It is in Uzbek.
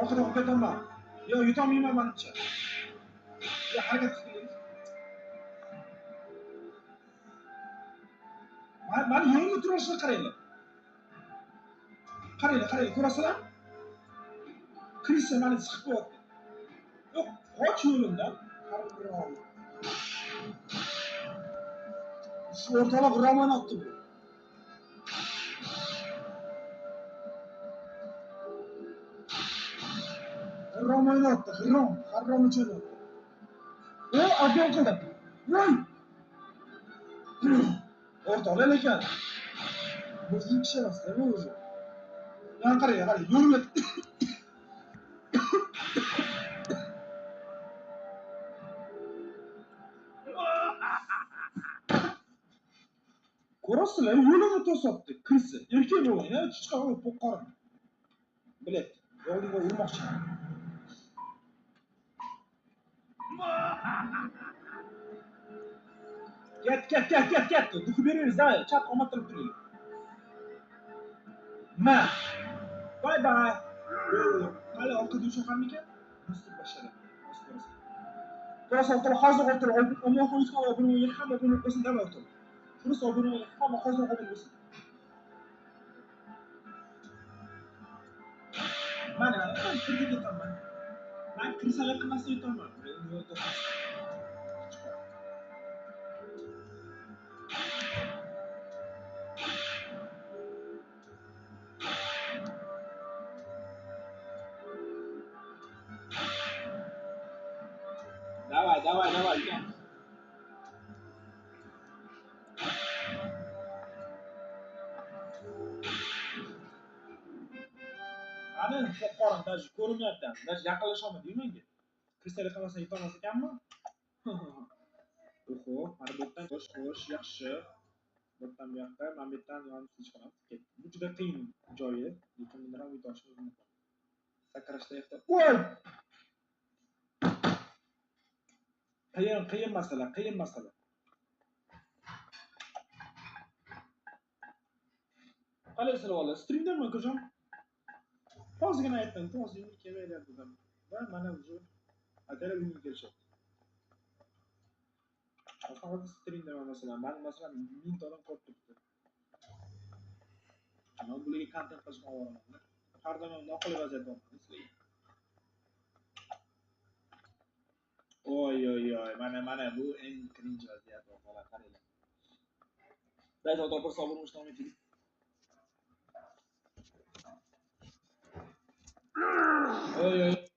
ovqat olib ketaman. Yo, yutolmayman menimcha. Yo, harakat qiling. Mana yo'lga turishni qaranglar. Qaranglar, ko'rasizlar? Kirsa meni chiqib qo'yadi. Yo'q, qoch yo'limdan. Shu o'rtaloq roman otdi bu. Roman otdi, harrom uchun otdi. Adyon qildim. Voy! O'rtoqlar ekan. Bu ilk kishi emas-da bu o'zi. Mana qarang, yo'lga ko'rasizlar, yo'lga to'satdi. Kirsa, erkak bo'lgan, chiqib olib qo'qqarim. Bilet, yo'lga urmoqchi. Ket. Duxu beririz da, chat omatirib turaylik. Ma. Bye. Hali orqada o'shaqarmikan? Mustafa bashara. Ko'rasan, hozir o'tirib, Allohning ismiga obuna hamma buni o'qisin deb o'tirib. Shunisi obuna hamma hozir obuna bo'lsin. Mana, kirga ketaman. Men kirsalar qilmasa yutaman. Давай, gel. Ana qo'qqorim даже ko'rinyapti. Даже yaqinlasholmadim menga. Kristalga qilmasa yutolmas ekanmi? Oho, mana bu yerdan xo'sh, yaxshi. Bu yerdan bu yoqqa, mana bu yerdan yonib chiqamiz. Bu juda qiyin joyi, lekin buni ham yutolishimiz mumkin. Sakrashda yoqda. Voy! Qiyin masala. Qalaysizlar bola, streamdanmi ko'rjam? Hozirgina aytdim, hozir kelmaylar dedim. Va mana уже agar uyga kelishyapti. Faqat streamdan masalan, men masalan 1000 odam ko'rib turibdi. Men bularga kontent qilishni o'rganaman. Har doim noqulay vaziyat bo'ladi sizlarga. Oy, mana bu eng cringe vaziyat bo'ladi, qaranglar. Daydi odam sabr bo'lishni kerak. Oy.